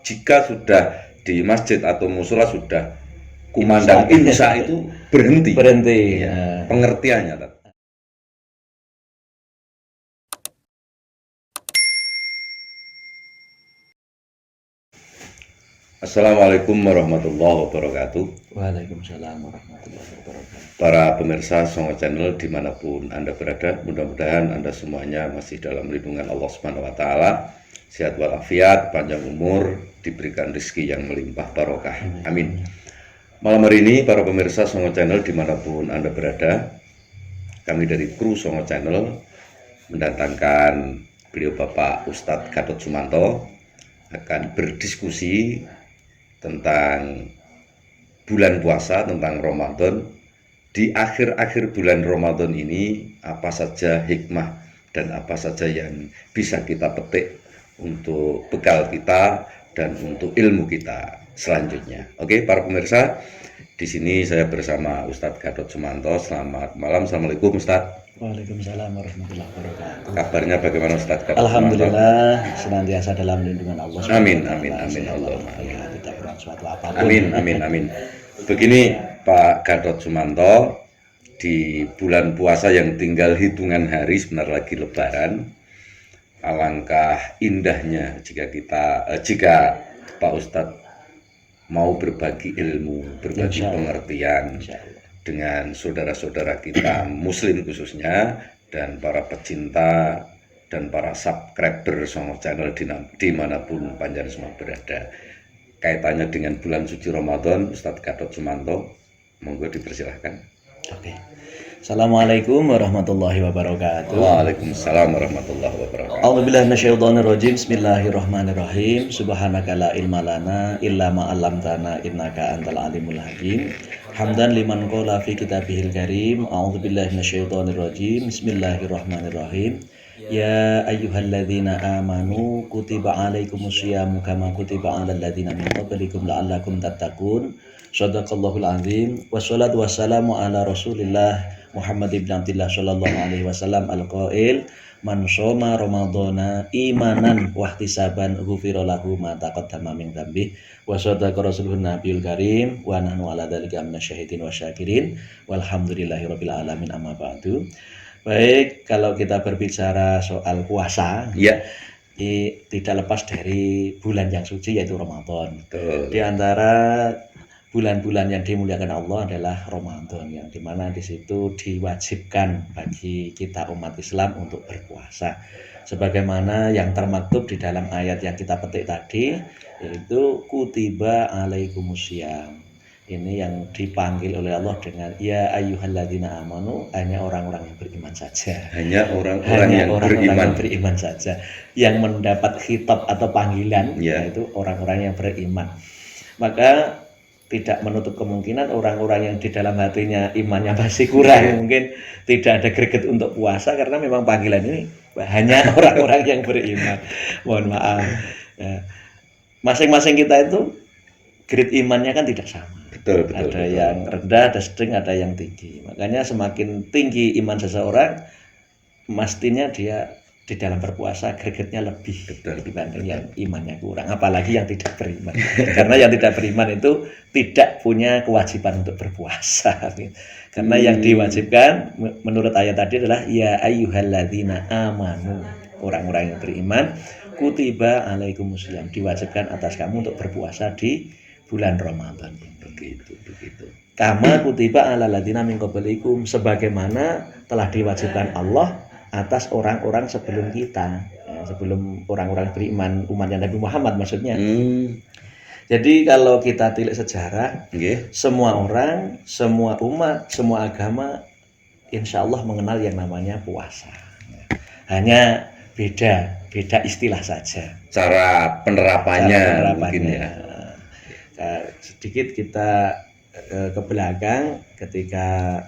jika sudah di masjid atau musola sudah kumandang insya itu berhenti. Ya, pengertiannya. Assalamualaikum warahmatullahi wabarakatuh. Waalaikumsalam warahmatullahi wabarakatuh. Para pemirsa Songo Channel dimanapun Anda berada, mudah-mudahan Anda semuanya masih dalam lindungan Allah Subhanahu Wa Taala, sehat walafiat, panjang umur, diberikan rezeki yang melimpah barokah. Amin. Malam hari ini para pemirsa Songo Channel dimanapun Anda berada, kami dari kru Songo Channel mendatangkan beliau Bapak Ustadz Gatot Sumanto akan berdiskusi tentang bulan puasa, tentang Ramadan. Di akhir-akhir bulan Ramadan ini apa saja hikmah dan apa saja yang bisa kita petik untuk bekal kita dan untuk ilmu kita selanjutnya. Oke, para pemirsa, di sini saya bersama Ustadz Gatot Sumanto. Selamat malam. Assalamualaikum Ustadz. Waalaikumsalam warahmatullahi wabarakatuh. Kabarnya bagaimana Ustadz Gatot Alhamdulillah, senantiasa dalam lindungan Allah. Amin, amin, amin, Allahumma amin. Tidak kurang suatu apapun. Amin, amin, amin. Begini Pak Gatot Sumanto, di bulan puasa yang tinggal hitungan hari, sebentar lagi Lebaran, alangkah indahnya jika Pak Ustadz mau berbagi ilmu, berbagi pengertian dengan saudara-saudara kita Muslim khususnya, dan para pecinta dan para subscriber Songo Channel dimanapun panjenengan semua berada. Kaitannya dengan bulan suci Ramadan, Ustadz Gatot Sumanto, monggo dipersilahkan. Oke. Assalamualaikum warahmatullahi wabarakatuh. Waalaikumsalam warahmatullahi wabarakatuh. A'udzubillahi minasyaitonirrajim. Bismillahirrahmanirrahim. Subhanaka la ilma lana illa ma 'allamtana innaka antal alimul hakim. Hamdan liman qala fi kitabihil karim. A'udzubillahi minasyaitonirrajim. Bismillahirrahmanirrahim. Ya ayyuhalladzina amanu kutiba alaikumusyamu kama kutiba alal ladzina min qablikum la'allakum tattaqun. Shadaqallahul azim. Wassalatu wassalamu ala Rasulillah Muhammad ibn Abdillah sallallahu alaihi wasallam al-qail man shoma ramadhana imanan wa ihtisaban ghufira lahu ma taqaddama min dzambi wa sadaqa rasulun nabiyul karim wa nahnu ala dzalika minasyahidin wa syakirin walhamdulillahirabbil alamin amma ba'du. Baik, kalau kita berbicara soal puasa, ya, tidak lepas dari bulan yang suci yaitu Ramadan. Di antara bulan-bulan yang dimuliakan Allah adalah Ramadan, yang dimana di situ diwajibkan bagi kita umat Islam untuk berpuasa. Sebagaimana yang termaktub di dalam ayat yang kita petik tadi, yaitu kutiba alaikumusiyam. Ini yang dipanggil oleh Allah dengan ya ayyuhalladzina amanu, hanya orang-orang yang beriman saja. Hanya orang-orang yang beriman saja yang mendapat khitab atau panggilan, yaitu orang-orang yang beriman. Maka tidak menutup kemungkinan orang-orang yang di dalam hatinya imannya masih kurang, mungkin tidak ada greget untuk puasa, karena memang panggilan ini hanya orang-orang yang beriman. Mohon maaf. Masing-masing kita itu grade imannya kan tidak sama. Betul, ada yang rendah, ada sedang, ada yang tinggi. Makanya semakin tinggi iman seseorang, mestinya dia di dalam berpuasa gregetnya lebih dibanding yang imannya kurang, apalagi yang tidak beriman. Karena yang tidak beriman itu tidak punya kewajiban untuk berpuasa. Karena yang diwajibkan menurut ayat tadi adalah ya ayyuhalladzina amanu, orang-orang yang beriman, kutiba alaikumusiyam, diwajibkan atas kamu untuk berpuasa di bulan Ramadan. Begitu. Kama kutiba alal ladzina min qablikum, sebagaimana telah diwajibkan Allah atas orang-orang sebelum kita, sebelum orang-orang beriman umatnya Nabi Muhammad maksudnya. Jadi kalau kita tilik sejarah, semua orang, semua umat, semua agama insya Allah mengenal yang namanya puasa. Hanya beda istilah saja. Cara penerapannya. Mungkin ya. Sedikit kita ke belakang, ketika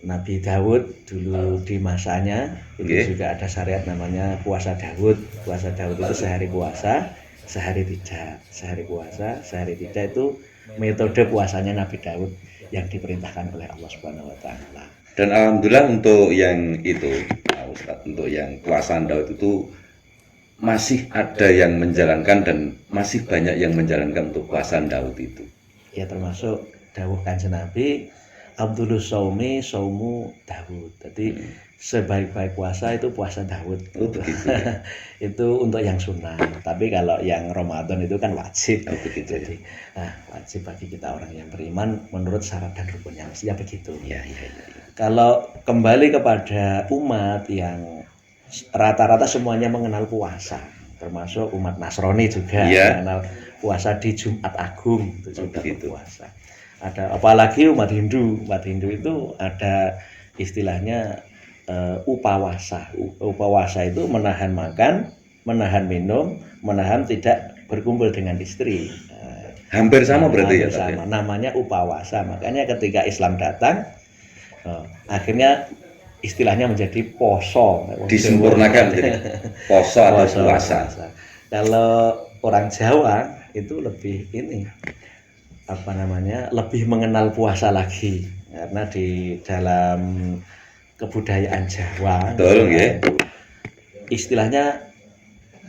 Nabi Daud dulu di masanya itu juga ada syariat namanya puasa Daud. Puasa Daud itu sehari puasa, sehari tidak. Sehari puasa, sehari tidak, itu metode puasanya Nabi Daud yang diperintahkan oleh Allah Subhanahu wa taala. Dan alhamdulillah untuk yang itu, Ustaz, untuk yang puasa Daud itu masih ada yang menjalankan dan masih banyak yang menjalankan untuk puasa Daud itu. Ya termasuk dawuh Kanjeng Nabi, Abdulus Saumi Saumu Daud. Jadi sebaik-baik puasa itu puasa Daud. Oh, begitu ya. Itu untuk yang sunnah. Tapi kalau yang Ramadan itu kan wajib. Oh, begitu Jadi, wajib bagi kita orang yang beriman menurut syarat dan rukunnya. Mestinya begitu. Ya, ya, ya. Kalau kembali kepada umat yang rata-rata semuanya mengenal puasa, termasuk umat Nasrani juga mengenal puasa di Jumat Agung, itu juga puasa. Ada apalagi umat Hindu itu ada istilahnya upawasa. Upawasa itu menahan makan, menahan minum, menahan tidak berkumpul dengan istri. Hampir sama berarti ya, sama. Namanya upawasa. Makanya ketika Islam datang, akhirnya istilahnya menjadi poso, disempurnakan jadi poso atau puasa. Kalau orang Jawa itu lebih lebih mengenal puasa lagi, karena di dalam kebudayaan Jawa istilahnya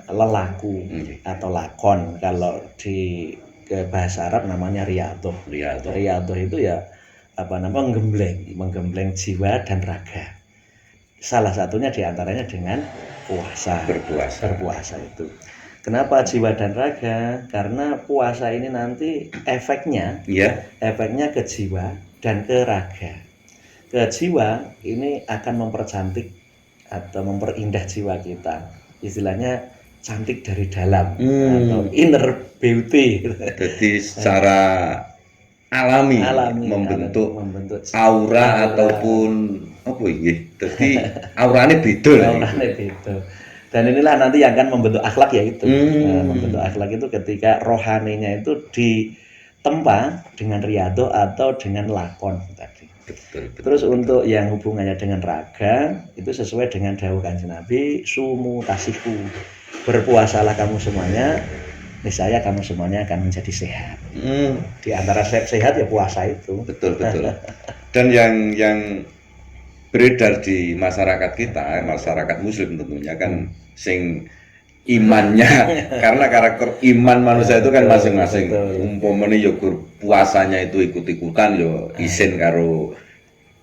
lelaku atau lakon. Kalau di bahasa Arab namanya riyadhah. Riyadhah itu ya menggembleng jiwa dan raga. Salah satunya diantaranya dengan berpuasa itu. Kenapa jiwa dan raga? Karena puasa ini nanti efeknya ke jiwa dan ke raga. Ke jiwa ini akan mempercantik atau memperindah jiwa kita. Istilahnya cantik dari dalam atau inner beauty. Jadi secara alami membentuk aura ataupun apa ini? Jadi auranya beda. Dan inilah nanti yang akan membentuk akhlak yaitu. Membentuk akhlak itu ketika rohaninya itu ditempa dengan riyadhah atau dengan lakon tadi. Betul. Terus untuk yang hubungannya dengan raga itu sesuai dengan dawuh Kanjeng Nabi, sumu tasiku. Berpuasalah kamu semuanya, niscaya kamu semuanya akan menjadi sehat. Di antara sehat ya puasa itu. Betul. Dan yang beredar di masyarakat kita, masyarakat Muslim tentunya kan sing imannya karena karakter iman manusia itu kan masing-masing. Umpamane yo puasanya itu ikut-ikutan yo isin karo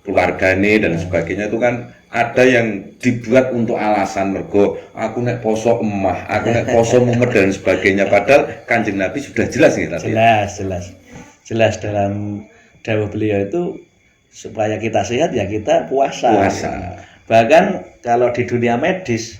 keluargane dan sebagainya, itu kan ada yang dibuat untuk alasan mergo aku nek poso emah, aku nek poso mumet dan sebagainya, padahal Kanjeng Nabi sudah jelas nih tadi. Jelas dalam dawuh beliau itu supaya kita sehat ya kita puasa. Bahkan kalau di dunia medis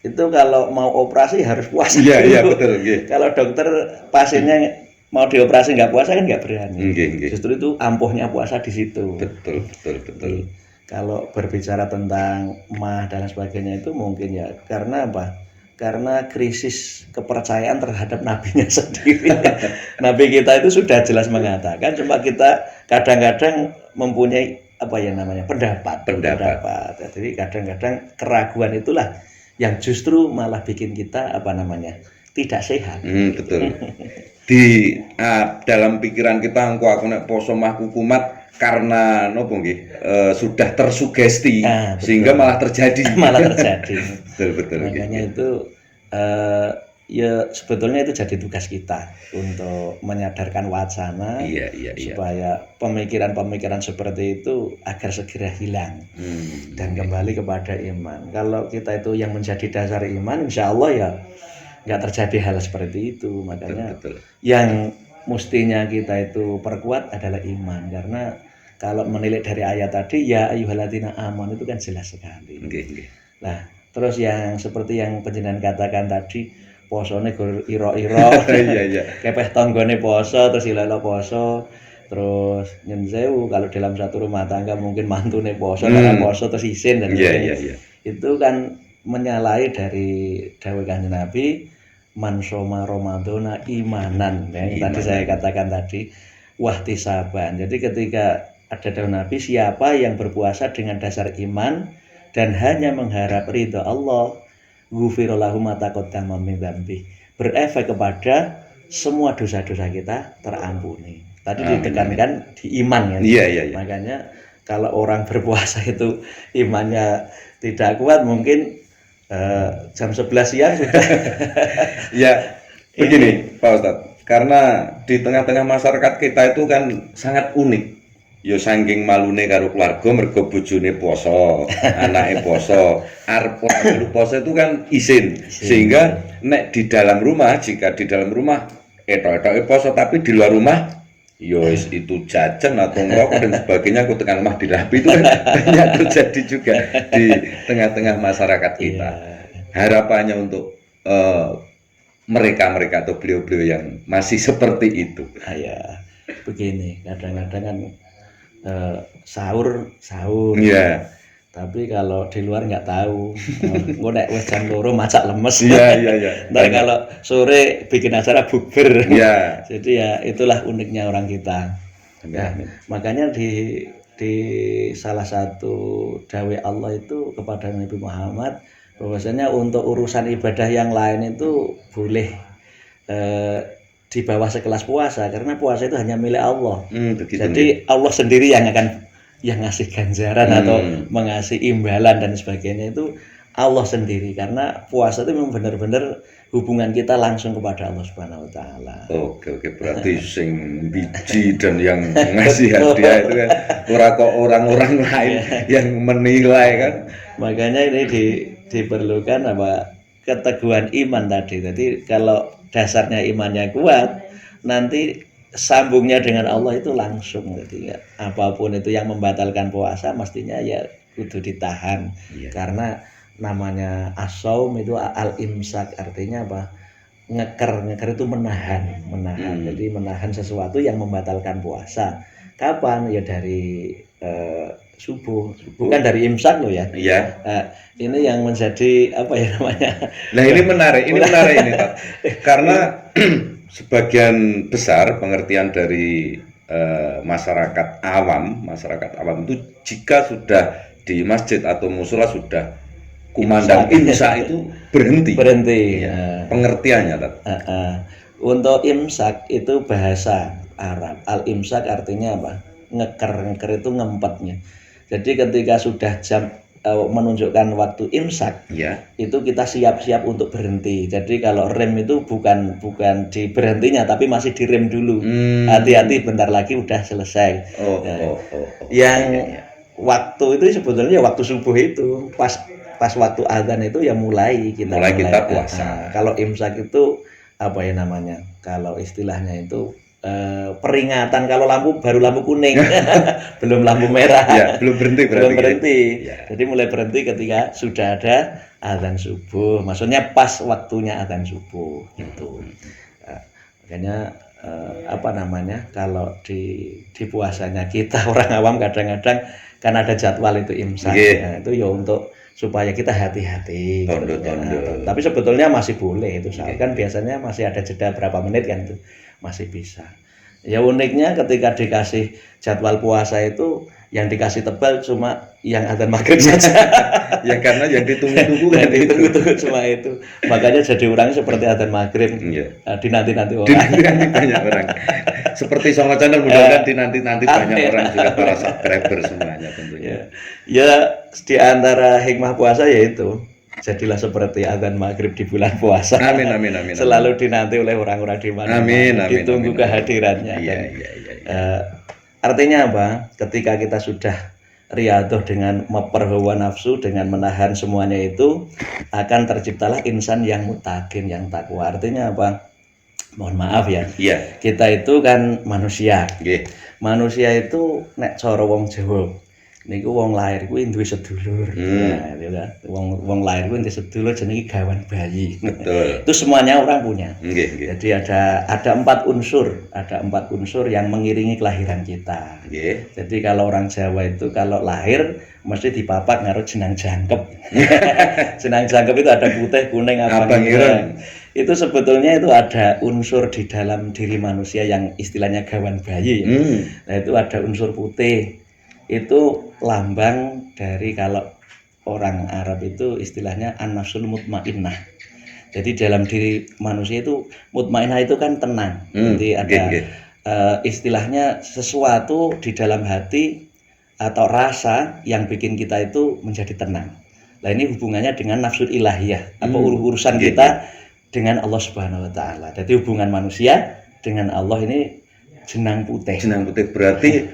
itu kalau mau operasi harus puasa. Iya betul. Kalau dokter pasiennya mau dioperasi nggak puasa kan nggak berani. Justru itu ampuhnya puasa di situ. Betul. Jadi, kalau berbicara tentang mah dan sebagainya itu mungkin ya karena apa? Karena krisis kepercayaan terhadap nabinya sendiri. Nabi kita itu sudah jelas mengatakan, cuma kita kadang-kadang mempunyai pendapat. Jadi kadang-kadang keraguan itulah yang justru malah bikin kita tidak sehat. Betul. Di dalam pikiran kita aku nek poso mah kukumat karena sudah tersugesti sehingga malah terjadi. Betul. Makanya itu ya sebetulnya itu jadi tugas kita untuk menyadarkan wacana supaya pemikiran-pemikiran seperti itu agar segera hilang dan kembali kepada iman. Kalau kita itu yang menjadi dasar iman, insya Allah ya nggak terjadi hal seperti itu. Makanya yang mestinya kita itu perkuat adalah iman, karena kalau menilik dari ayat tadi ya ayyuhalladzina amanu itu kan jelas sekali. Nah, terus yang seperti yang panjenengan katakan tadi, posone gur iro-iro, kepeh tanggane poso terus ilalo poso, terus nyun sewu kalau dalam satu rumah tangga mungkin mantune poso, karena poso terus isin dan itu kan menyalahi dari dawuh Kanjeng Nabi, man shoma ramadhana imanan, yang tadi saya katakan tadi, wahtisaban. Jadi ketika ada dawuh Nabi, siapa yang berpuasa dengan dasar iman dan hanya mengharap ridha Allah, ghufira lahu ma taqaddama min dzambi, berefek kepada semua dosa-dosa kita terampuni. Tadi ditekankan di iman ya. Makanya kalau orang berpuasa itu imannya tidak kuat, mungkin Jam 11 siang sudah. Ya, begini Pak Ustadz, karena di tengah-tengah masyarakat kita itu kan sangat unik. Ya saking malune karo keluarga mergo bojone poso, anake poso, arep ora melu poso itu kan isin. Sehingga nek di dalam rumah, jika di dalam rumah etok-etoke poso tapi di luar rumah ya wis itu jajan atau ngerokok dan sebagainya aku tengah lemah dirapi itu kan banyak terjadi juga di tengah-tengah masyarakat kita. Harapannya untuk mereka-mereka atau beliau-beliau yang masih seperti itu. Ya, begini, kadang-kadang kan sahur. Iya. Tapi kalau di luar nggak tahu. Engko nek wis jam 2 macak lemes. Iya. Ntar kalau sore bikin acara bukber. Iya. Jadi ya itulah uniknya orang kita. Ya, makanya di salah satu dawai Allah itu kepada Nabi Muhammad bahwasanya untuk urusan ibadah yang lain itu boleh di bawah sekelas puasa, karena puasa itu hanya milik Allah. Jadi Allah sendiri yang akan ngasih ganjaran atau mengasih imbalan dan sebagainya, itu Allah sendiri, karena puasa itu memang benar-benar hubungan kita langsung kepada Allah Subhanahu wa taala. Oke, berarti sing biji dan yang ngasih hadiah itu kan ora kok orang-orang lain yang menilai kan. Makanya ini diperlukan keteguhan iman tadi. Jadi kalau dasarnya imannya kuat, nanti sambungnya dengan Allah itu langsung. Jadi ya, apapun itu yang membatalkan puasa mestinya ya kudu ditahan. Karena namanya as-shaum itu al-imsak, artinya apa? Ngeker itu menahan. Jadi menahan sesuatu yang membatalkan puasa. Kapan? Ya dari subuh. Bukan dari imsak loh ya. Iya. Ini yang menjadi apa ya namanya? Nah, ini menarik ini Pak. Karena sebagian besar pengertian dari masyarakat awam itu jika sudah di masjid atau musola sudah kumandang imsak itu berhenti. Ya, pengertiannya Tat. Untuk imsak itu bahasa Arab. Al-imsak artinya apa? Ngeker itu ngempetnya. Jadi ketika sudah jam menunjukkan waktu imsak, itu kita siap-siap untuk berhenti. Jadi kalau rem itu bukan di berhentinya, tapi masih direm dulu. Hati-hati, bentar lagi udah selesai. Yang waktu itu sebetulnya waktu subuh itu pas waktu azan itu ya mulai kita puasa. Kalau imsak itu apa ya namanya? Kalau istilahnya itu peringatan kalau baru lampu kuning, belum lampu merah. Ya, belum berhenti. Ya. Jadi mulai berhenti ketika sudah ada azan subuh. Maksudnya pas waktunya azan subuh gitu. Makanya kalau di puasanya kita orang awam kadang-kadang kan ada jadwal itu imsak. Nah, itu ya untuk supaya kita hati-hati. Tapi sebetulnya masih boleh itu. Kan biasanya masih ada jeda berapa menit kan itu. Masih bisa. Ya uniknya ketika dikasih jadwal puasa itu yang dikasih tebal cuma yang azan maghrib saja. Ya karena yang ditunggu-tunggu kan ditunggu-tunggu cuma itu. Makanya jadi orangnya seperti azan maghrib. Dinanti-nanti orang. Dinanti banyak orang. Seperti Songo Channel, mudah-mudahan dinanti banyak orang juga para subscriber semuanya tentunya. Ya di antara hikmah puasa yaitu jadilah seperti azan maghrib di bulan puasa. Amin. Selalu dinanti oleh orang-orang di mana. Ditunggu kehadirannya. Iya. Artinya apa? Ketika kita sudah riyadhah dengan memperhawa nafsu, dengan menahan semuanya itu, akan terciptalah insan yang mutaqin, yang takwa. Artinya apa? Mohon maaf ya. Kita itu kan manusia. Manusia itu nek cara wong Jawa niku wong lahir kuwi duwe sedulur. Nah, itu kan. Wong lahir kuwi duwe sedulur jenenge gawan bayi. Betul. Itu semuanya orang punya. Jadi ada 4 unsur, yang mengiringi kelahiran kita. Jadi kalau orang Jawa itu kalau lahir mesti dipapak ngaruh jenang jangkep. Jenang jangkep itu ada putih, kuning, abang ireng. Itu sebetulnya itu ada unsur di dalam diri manusia yang istilahnya gawan bayi. Nah, itu ada unsur putih. Itu lambang dari kalau orang Arab itu istilahnya an-nafsul mutmainnah. Jadi dalam diri manusia itu mutmainnah itu kan tenang. Jadi ada istilahnya sesuatu di dalam hati atau rasa yang bikin kita itu menjadi tenang. Lah ini hubungannya dengan nafsul ilahiyah, apa urusan Nggih, kita dengan Allah Subhanahu wa taala. Jadi hubungan manusia dengan Allah ini jenang putih. Jenang putih berarti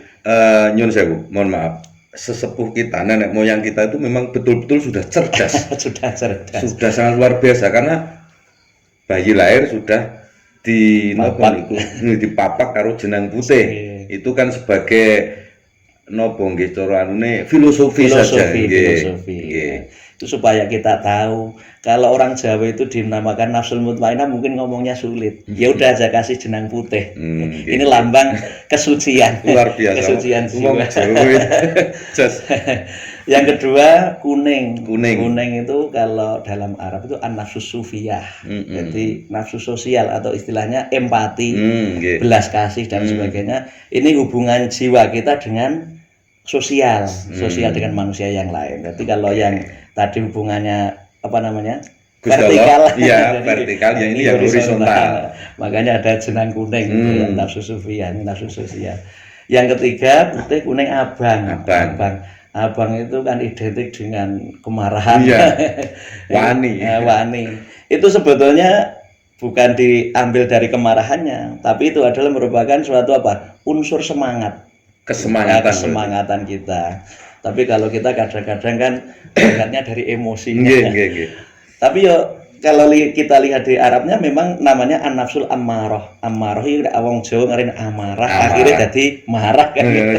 nyun sewu, mohon maaf. Sesepuh kita, nenek moyang kita itu memang betul-betul sudah cerdas. Sudah cerdas. Sudah sangat luar biasa karena bayi lahir sudah dipapak karo jenang putih. Itu kan sebagai nopo nggih cara anune filosofi saja nggih. Itu supaya kita tahu kalau orang Jawa itu dinamakan nafsul mutmainnah mungkin ngomongnya sulit. Ya udah aja kasih jenang putih. Ini lambang kesucian. Luar biasa. Kesucian jiwa. Just. Yang kedua kuning. Kuning itu kalau dalam Arab itu an-nafsus sufiyah. Jadi nafsu sosial atau istilahnya empati, belas kasih dan sebagainya. Ini hubungan jiwa kita dengan sosial dengan manusia yang lain. Jadi kalau yang tadi hubungannya apa namanya? Vertikal. Iya, vertikal ya ini yang horizontal. Makanya ada jenang kuning nafsu sufiyah, nafsu sosial. Yang ketiga putih kuning abang. Abang itu kan identik dengan kemarahan. Iya. Wani. Itu sebetulnya bukan diambil dari kemarahannya, tapi itu adalah merupakan suatu apa? Unsur semangat. Kesemangatan kita. Tapi kalau kita kadang-kadang kan berangkatnya dari emosi. Tapi yo kalau kita lihat di Arabnya memang namanya an-nafsul ammarah. Ammarah itu wong Jawa ngarin amarah, akhirnya jadi marah kan gitu.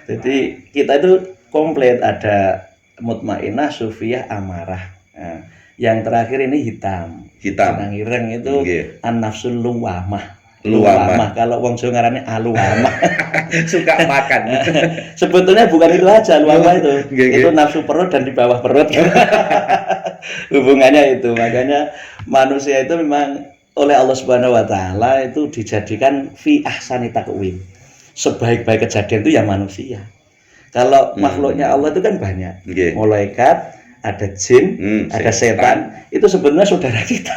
Jadi kita itu komplit ada mutmainnah, sufiyah, amarah. Nah, yang terakhir ini hitam. Jenang ireng itu an-nafsul luwamah. Kalau wong Jawa ngarannya aluwamah. Suka makan. Sebetulnya bukan itu aja luwamah itu. Itu nafsu perut dan di bawah perut. Hubungannya itu. Makanya manusia itu memang oleh Allah Subhanahu wa taala itu dijadikan fi ahsani taqwim. Sebaik-baik kejadian itu ya manusia. Kalau makhluknya Allah itu kan banyak. Malaikat, ada jin, ada setan, itu sebenarnya saudara kita,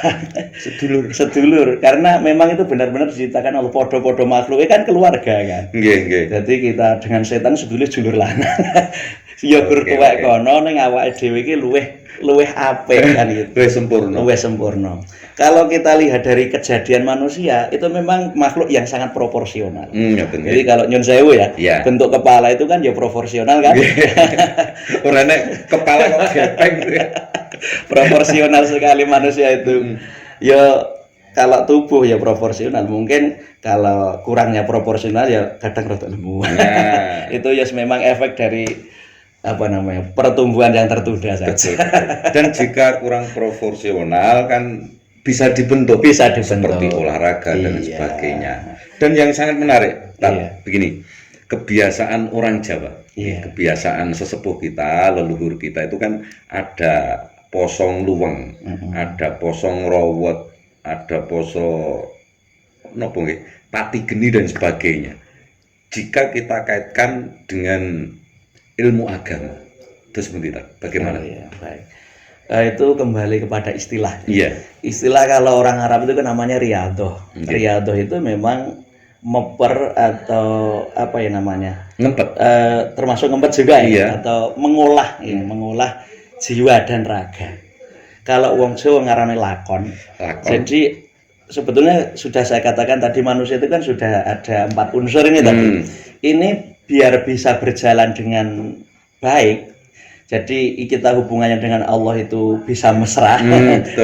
sedulur. Karena memang itu benar-benar diciptakan Allah podo-podo makhluknya kan keluarga kan. Jadi kita dengan setan sebetulnya julur lanang. Ya tuwek kono ning awake dhewe iki luweh apik kan gitu. Luwih sempurna. Kalau kita lihat dari kejadian manusia itu memang makhluk yang sangat proporsional. Jadi kalau nyun sewu ya, bentuk kepala itu kan ya proporsional kan. Ora nek kepala kok gepeng gitu ya. Proporsional sekali manusia itu. Ya kalau tubuh ya proporsional, mungkin kalau kurangnya proporsional ya kadang rada lemu. Itu ya memang efek dari apa namanya pertumbuhan yang tertunda saja. Dan jika kurang proporsional kan bisa dibentuk seperti olahraga dan sebagainya. Dan yang sangat menarik, begini, kebiasaan orang Jawa, kebiasaan sesepuh kita, leluhur kita itu kan ada posong luweng, ada posong rawot, ada poso nopo nggih, pati geni dan sebagainya. Jika kita kaitkan dengan ilmu agama, terus bagaimana? Baik. Itu kembali kepada istilah. Istilah kalau orang Arab itu kan namanya riyadhah. Riyadhah itu memang meper atau apa ya namanya? Ngempet. Termasuk ngempet juga ya, atau mengolah jiwa dan raga. Kalau wong Jawa ngarane lakon. Jadi sebetulnya sudah saya katakan tadi manusia itu kan sudah ada 4 unsur ini tadi. Ini biar bisa berjalan dengan baik. Jadi kita hubungannya dengan Allah itu bisa mesra,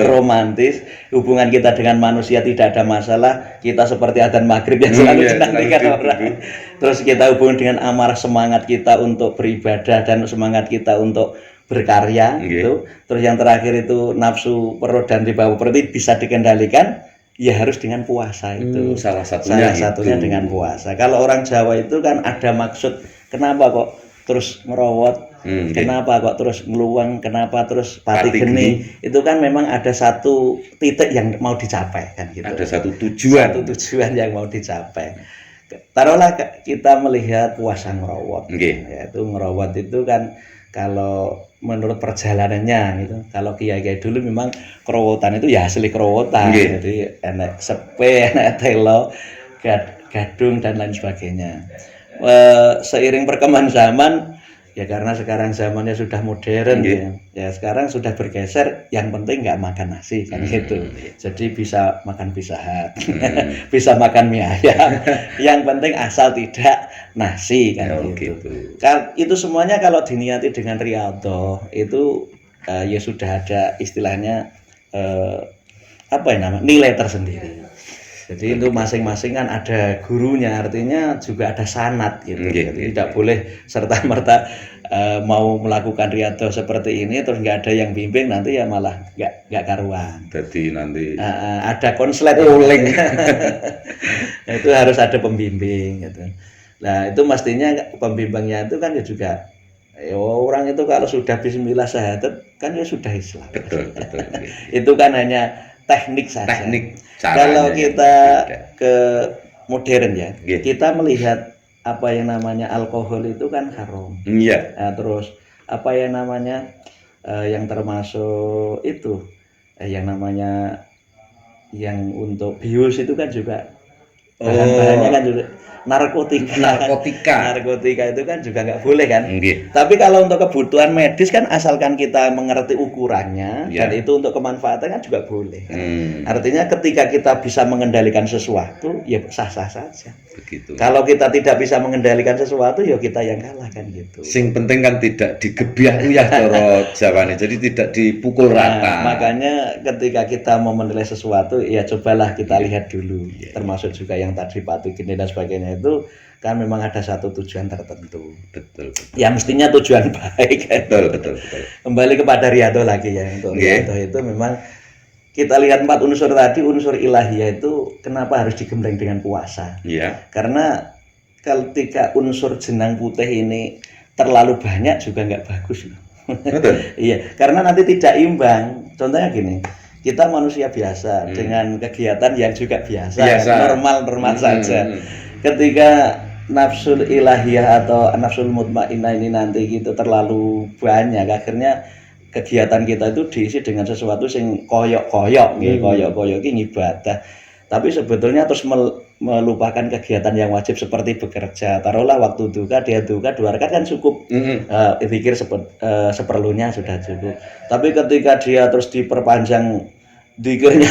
romantis. Hubungan kita dengan manusia tidak ada masalah. Kita seperti adzan maghrib yang selalu dinantikan orang. Terus kita hubungan dengan amarah, semangat kita untuk beribadah dan semangat kita untuk berkarya. Gitu. Terus yang terakhir itu nafsu perut dan di bawah perut bisa dikendalikan. Ya harus dengan puasa itu. Salah satunya dengan puasa. Kalau orang Jawa itu kan ada maksud, kenapa kok terus merawat, kenapa kok terus ngeluang, kenapa terus pati geni. Itu kan memang ada satu titik yang mau dicapai kan gitu. Ada satu tujuan yang mau dicapai. Taruhlah kita melihat puasa ngerawat. Yaitu ngerawat itu kan kalau menurut perjalanannya gitu. Kalau kiai-kiai dulu memang kerowotan itu ya asli kerowotan. Jadi enak sepe, enak telo, gadung dan lain sebagainya. Seiring perkembangan zaman Ya karena sekarang zamannya sudah modern Nggih. ya. Ya sekarang sudah bergeser, yang penting nggak makan nasi kan gitu. Jadi bisa makan Pizza Hut, bisa makan mie ayam. Yang penting asal tidak nasi kan Oh, gitu. gitu. Itu semuanya kalau diniati dengan riyadhah itu ya sudah ada istilahnya apa ya namanya, nilai tersendiri. Jadi itu masing-masing kan ada gurunya, artinya juga ada sanad gitu. Jadi tidak boleh serta-merta mau melakukan riyadhah seperti ini terus nggak ada yang bimbing, nanti ya malah nggak karuan. Jadi nanti Ada konslet uling. Itu harus ada pembimbing gitu. Nah itu mestinya pembimbingnya itu kan ya juga orang itu kalau sudah bismillah syahadat kan ya sudah Islam. betul. Itu kan hanya teknik saja. Caranya Kalau kita beda. ke modern ya, Nggih. kita melihat apa yang namanya alkohol itu kan haram. Iya. Nah, terus apa yang namanya yang termasuk itu yang namanya yang untuk bius itu kan juga bahan-bahannya kan juga narkotika itu kan juga nggak boleh kan. Nggih. Tapi kalau untuk kebutuhan medis kan asalkan kita mengerti ukurannya Ya. dan itu untuk kemanfaatan kan juga boleh kan? Hmm. Artinya ketika kita bisa mengendalikan sesuatu ya sah-sah saja. Begitu. Kalau kita tidak bisa mengendalikan sesuatu ya kita yang kalah kan gitu. Sing penting kan tidak digebyah-uyah cara Jawane, jadi tidak dipukul rata. Makanya ketika kita mau menilai sesuatu ya cobalah kita lihat dulu, termasuk juga yang tadi patogen dan sebagainya itu kan memang ada satu tujuan tertentu. Betul. Ya mestinya tujuan baik kan? Betul. Kembali kepada riyadhah lagi ya. Untuk riyadhah itu memang kita lihat 4 unsur tadi, unsur ilahiyah itu kenapa harus digembleng dengan puasa? Iya. Karena ketika unsur jenang putih ini terlalu banyak juga nggak bagus loh. Betul. Iya, karena nanti tidak imbang. Contohnya gini, kita manusia biasa dengan kegiatan yang juga biasa. Normal saja. Ketika nafsul ilahiyah atau nafsul mutmainnah ini nanti gitu terlalu banyak, akhirnya kegiatan kita itu diisi dengan sesuatu sing koyok-koyok ini ibadah. Tapi sebetulnya terus melupakan kegiatan yang wajib seperti bekerja. Taruhlah waktu duka dia duka 2 rakaat kan cukup. Pikir seperlunya sudah cukup. Tapi ketika dia terus diperpanjang dikirnya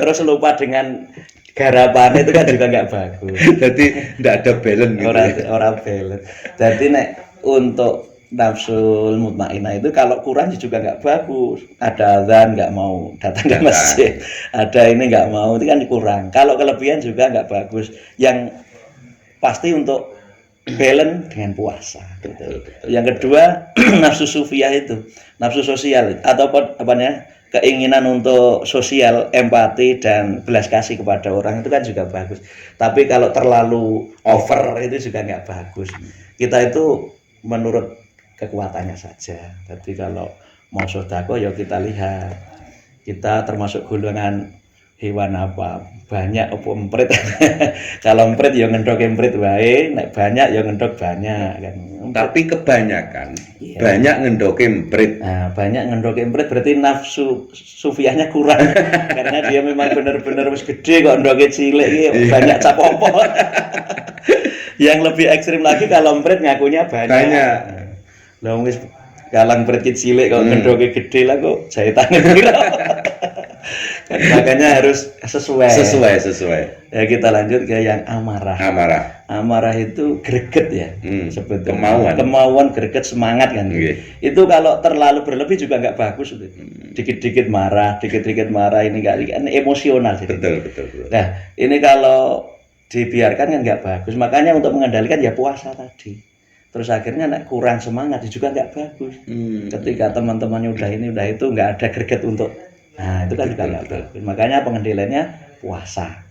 terus lupa dengan garapan itu kan juga nggak bagus. Jadi tidak ada balance gitu. Orang balance. Jadi nek untuk nafsul mutmainnah itu kalau kurang juga nggak bagus. Ada azan nggak mau datang ke masjid, ada ini nggak mau, itu kan kurang. Kalau kelebihan juga nggak bagus. Yang pasti untuk balance dengan puasa. Gitu. Yang kedua nafsu sufiyah itu, nafsu sosial atau apa namanya, keinginan untuk sosial, empati dan belas kasih kepada orang itu kan juga bagus. Tapi kalau terlalu over itu juga nggak bagus. Kita itu menurut kekuatannya saja. Jadi kalau mau sedekah ya kita lihat kita termasuk golongan hewan apa, banyak apa emprit. Kalau emprit ya ngendok emprit wae, nek banyak ya ngendok banyak kan. Tapi kebanyakan banyak ngendok emprit. Nah, banyak ngendok emprit berarti nafsu sufiyahnya kurang. Karena dia memang benar-benar wis gede kok ndoke cilik banyak cap opo. Yang lebih ekstrim lagi kalau emprit ngakunya banyak. Lah wis kalang emprit cilik kok ngendoke gede lah kok jahitannya pira. Kan makanya harus sesuai. Ya kita lanjut ke yang amarah. Amarah itu greget ya. Sebetulnya kemauan greget semangat kan. Itu kalau terlalu berlebih juga nggak bagus. Dikit-dikit marah ini nggak emosional sih. Betul. Nah ini kalau dibiarkan kan nggak bagus. Makanya untuk mengendalikan ya puasa tadi. Terus akhirnya kurang semangat juga nggak bagus. Ketika teman-temannya udah itu nggak ada greget untuk, nah itu kan juga nggak bagus. Makanya pengendaliannya puasa.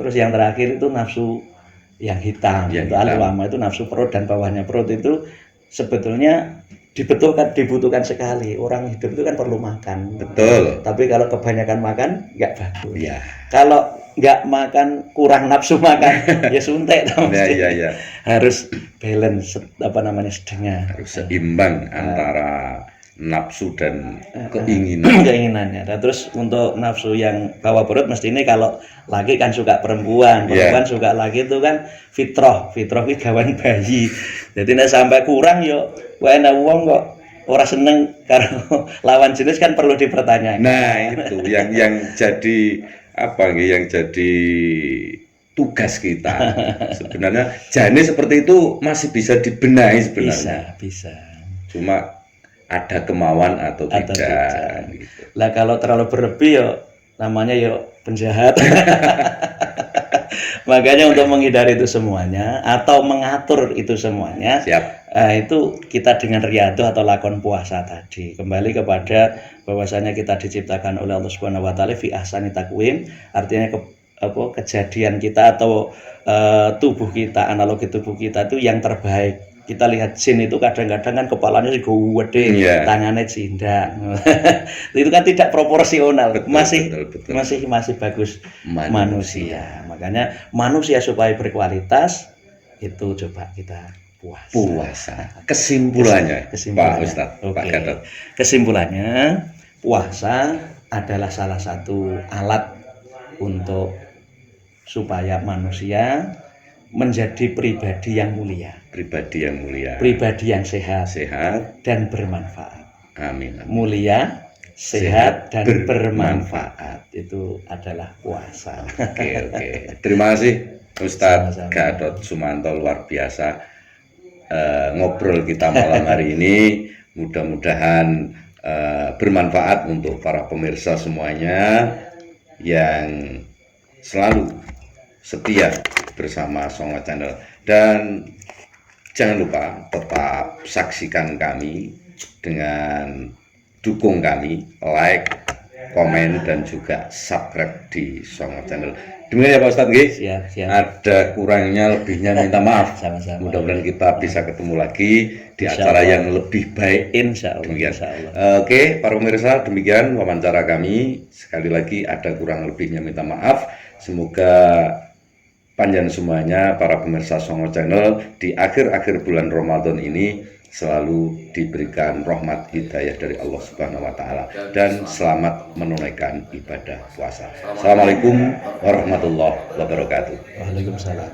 Terus yang terakhir itu nafsu yang hitam. Untuk ulama itu nafsu perut dan bawahnya perut itu sebetulnya dibutuhkan sekali. Orang hidup itu kan perlu makan. Betul. Tapi kalau kebanyakan makan nggak bagus. Ya. Kalau nggak makan, kurang nafsu makan, ya suntik. Ya. Harus balance, sedengah. Harus seimbang antara nafsu dan keinginan. Keinginannya. Dan terus untuk nafsu yang bawah perut mesti ini kalau laki kan suka perempuan suka laki itu kan fitrah itu gawan bayi. Jadi nek sampai kurang yo enak wong kok ora seneng karo lawan jenis kan perlu dipertanyakan. Nah, itu yang jadi apa yang jadi tugas kita. Sebenarnya jane seperti itu masih bisa dibenahi sebenarnya. Bisa. Cuma ada kemauan atau tidak. Gitu. Lah kalau terlalu berlebih ya namanya ya penjahat. Makanya untuk menghindari itu semuanya atau mengatur itu semuanya, itu kita dengan riyadhah atau lakon puasa tadi kembali kepada bahwasanya kita diciptakan oleh Allah Subhanahu wa taala fi ahsani taqwim, artinya kejadian kita atau tubuh kita, analogi tubuh kita itu yang terbaik. Kita lihat jin itu kadang-kadang kan kepalanya gede, tangannya cindak. Itu kan tidak proporsional. Betul. Masih bagus manusia. Makanya manusia supaya berkualitas itu coba kita puasa. Kesimpulannya. Pak Ustadz, Pak Gatot. Kesimpulannya, puasa adalah salah satu alat untuk supaya manusia menjadi pribadi yang mulia, pribadi yang sehat dan bermanfaat. Amin. Mulia, sehat dan bermanfaat itu adalah puasa. Oke. Terima kasih Ustadz Gatot Sumanto, luar biasa ngobrol kita malam hari ini. Mudah-mudahan bermanfaat untuk para pemirsa semuanya yang selalu setia bersama Songo Channel, dan jangan lupa tetap saksikan kami dengan dukung kami, like, komen dan juga subscribe di Songo Channel. Demikian ya Pak Ustadz, siap. Ada kurangnya lebihnya minta maaf. Sama-sama. Mudah-mudahan kita bisa ketemu lagi di acara yang lebih baik. Insya Allah. Oke, para pemirsa, demikian wawancara kami. Sekali lagi ada kurang lebihnya minta maaf. Semoga panjang semuanya para pemirsa Songo Channel di akhir-akhir bulan Ramadan ini selalu diberikan rahmat hidayah dari Allah Subhanahu wa taala dan selamat menunaikan ibadah puasa. Assalamualaikum warahmatullahi wabarakatuh. Waalaikumsalam.